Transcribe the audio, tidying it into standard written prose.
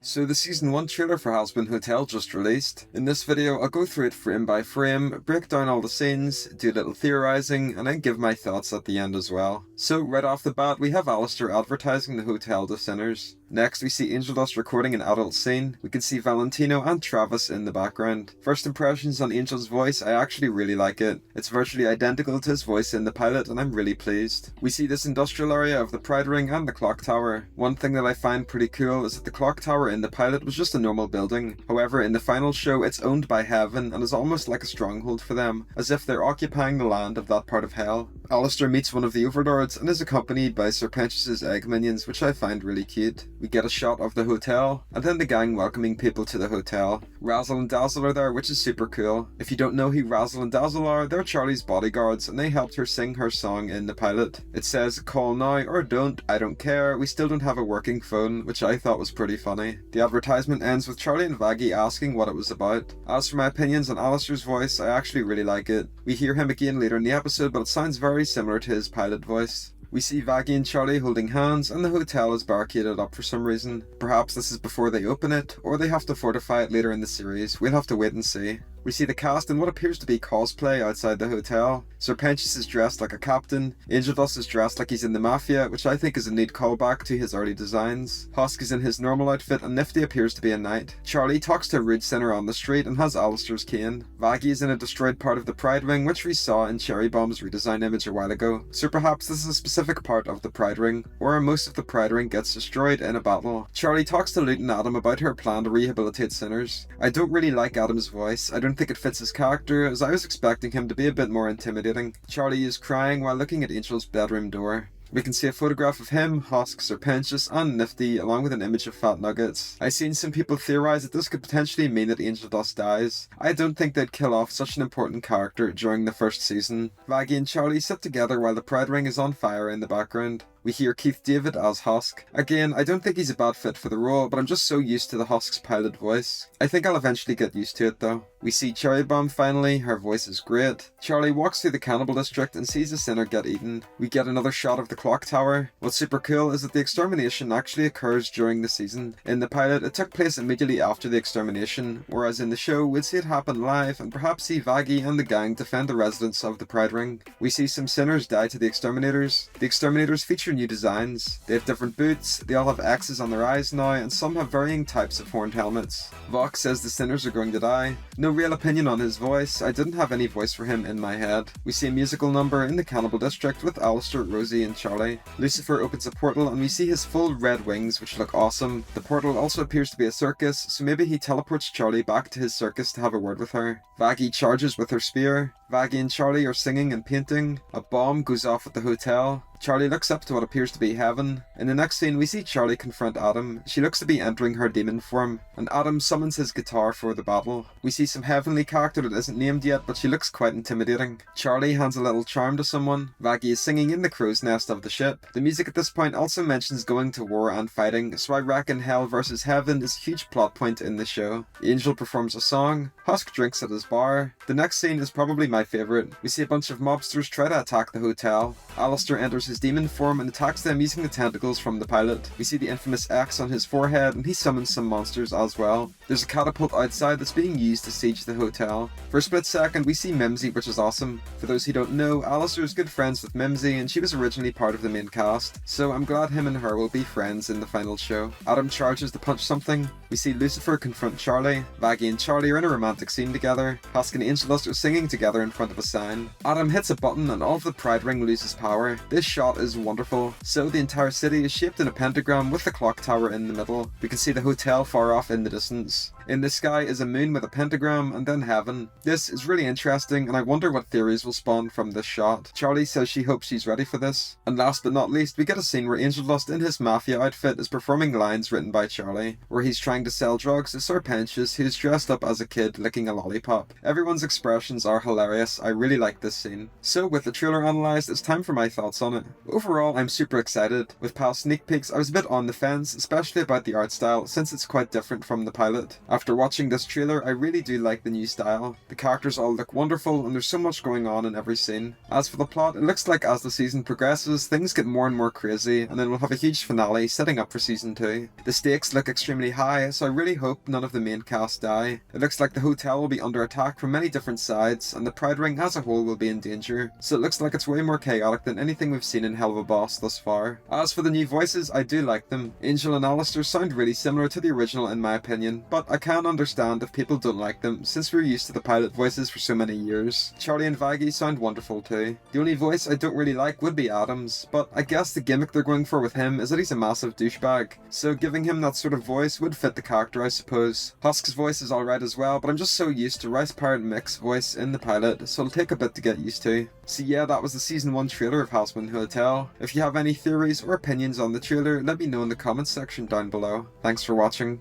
So the Season 1 trailer for Hazbin Hotel just released. In this video, I'll go through it frame by frame, break down all the scenes, do a little theorizing, and then give my thoughts at the end as well. So right off the bat, we have Alistair advertising the hotel to sinners. Next, we see Angel Dust recording an adult scene. We can see Valentino and Travis in the background. First impressions on Angel's voice, I actually really like it. It's virtually identical to his voice in the pilot, and I'm really pleased. We see this industrial area of the Pride Ring and the clock tower. One thing that I find pretty cool is that the clock tower in the pilot was just a normal building. However, in the final show, it's owned by Heaven and is almost like a stronghold for them, as if they're occupying the land of that part of hell. Alistair meets one of the overlords and is accompanied by Sir Pentious' egg minions, which I find really cute. We get a shot of the hotel, and then the gang welcoming people to the hotel. Razzle and Dazzle are there, which is super cool. If you don't know who Razzle and Dazzle are, they're Charlie's bodyguards, and they helped her sing her song in the pilot. It says, "Call now or don't, I don't care, we still don't have a working phone," which I thought was pretty funny. The advertisement ends with Charlie and Vaggie asking what it was about. As for my opinions on Alistair's voice, I actually really like it. We hear him again later in the episode, but it sounds very similar to his pilot voice. We see Vaggie and Charlie holding hands, and the hotel is barricaded up for some reason. Perhaps this is before they open it, or they have to fortify it later in the series. We'll have to wait and see. We see the cast in what appears to be cosplay outside the hotel. Sir Pentious is dressed like a captain, Angel Dust is dressed like he's in the Mafia, which I think is a neat callback to his early designs. Husk is in his normal outfit and Nifty appears to be a knight. Charlie talks to a rude sinner on the street and has Alistair's cane. Vaggie is in a destroyed part of the Pride Ring, which we saw in Cherry Bomb's redesign image a while ago. So perhaps this is a specific part of the Pride Ring, where most of the Pride Ring gets destroyed in a battle. Charlie talks to Luke and Adam about her plan to rehabilitate sinners. I don't really like Adam's voice. I don't think it fits his character, as I was expecting him to be a bit more intimidating. Charlie is crying while looking at Angel's bedroom door. We can see a photograph of him, Husk, Sir Pentious, and Nifty, along with an image of Fat Nuggets. I've seen some people theorize that this could potentially mean that Angel Dust dies. I don't think they'd kill off such an important character during the first season. Vaggie and Charlie sit together while the Pride Ring is on fire in the background. We hear Keith David as Husk. Again, I don't think he's a bad fit for the role, but I'm just so used to the Husk's pilot voice. I think I'll eventually get used to it though. We see Cherry Bomb finally, her voice is great. Charlie walks through the cannibal district and sees a sinner get eaten. We get another shot of the clock tower. What's super cool is that the extermination actually occurs during the season. In the pilot, it took place immediately after the extermination, whereas in the show, we'd see it happen live and perhaps see Vaggie and the gang defend the residents of the Pride Ring. We see some sinners die to the exterminators. The exterminators feature new designs. They have different boots, they all have X's on their eyes now, and some have varying types of horned helmets. Vox says the sinners are going to die. No real opinion on his voice, I didn't have any voice for him in my head. We see a musical number in the cannibal district with Alistair, Rosie, and Charlie. Lucifer opens a portal and we see his full red wings, which look awesome. The portal also appears to be a circus, so maybe he teleports Charlie back to his circus to have a word with her. Vaggie charges with her spear. Vaggie and Charlie are singing and painting. A bomb goes off at the hotel. Charlie looks up to what appears to be Heaven. In the next scene, we see Charlie confront Adam. She looks to be entering her demon form, and Adam summons his guitar for the battle. We see some heavenly character that isn't named yet, but she looks quite intimidating. Charlie hands a little charm to someone. Vaggie is singing in the crow's nest of the ship. The music at this point also mentions going to war and fighting, so I reckon Hell versus Heaven is a huge plot point in the show. Angel performs a song. Husk drinks at his bar. The next scene is probably my favourite. We see a bunch of mobsters try to attack the hotel. Alistair enters his demon form and attacks them using the tentacles from the pilot. We see the infamous X on his forehead and he summons some monsters as well. There's a catapult outside that's being used to siege the hotel. For a split second we see Mimsy, which is awesome. For those who don't know, Alistair is good friends with Mimsy and she was originally part of the main cast, so I'm glad him and her will be friends in the final show. Adam charges to punch something. We see Lucifer confront Charlie. Vaggie and Charlie are in a romantic scene together. Husk and Angel Dust are singing together in front of a sign. Adam hits a button and all of the Pride Ring loses power. This shot is wonderful. So the entire city is shaped in a pentagram with the clock tower in the middle. We can see the hotel far off in the distance. In the sky is a moon with a pentagram and then heaven. This is really interesting and I wonder what theories will spawn from this shot. Charlie says she hopes she's ready for this. And last but not least, we get a scene where Angel Dust in his Mafia outfit is performing lines written by Charlie, where he's trying to sell drugs to Sir Pentious, who's dressed up as a kid licking a lollipop. Everyone's expressions are hilarious. I really like this scene. So with the trailer analysed, it's time for my thoughts on it. Overall, I'm super excited. With past sneak peeks, I was a bit on the fence, especially about the art style, since it's quite different from the pilot. After watching this trailer, I really do like the new style. The characters all look wonderful and there's so much going on in every scene. As for the plot, it looks like as the season progresses, things get more and more crazy, and then we'll have a huge finale setting up for season 2. The stakes look extremely high, so I really hope none of the main cast die. It looks like the hotel will be under attack from many different sides, and the Pride Ring as a whole will be in danger, so it looks like it's way more chaotic than anything we've seen in Hell of a Boss thus far. As for the new voices, I do like them. Angel and Alistair sound really similar to the original in my opinion, but I can understand if people don't like them since we're used to the pilot voices for so many years. Charlie and Vaggie sound wonderful too. The only voice I don't really like would be Adam's, but I guess the gimmick they're going for with him is that he's a massive douchebag, so giving him that sort of voice would fit the character I suppose. Husk's voice is alright as well, but I'm just so used to Rice Pirate Mick's voice in the pilot, so it'll take a bit to get used to. So yeah, that was the season 1 trailer of Hazbin Hotel. If you have any theories or opinions on the trailer, let me know in the comments section down below. Thanks for watching.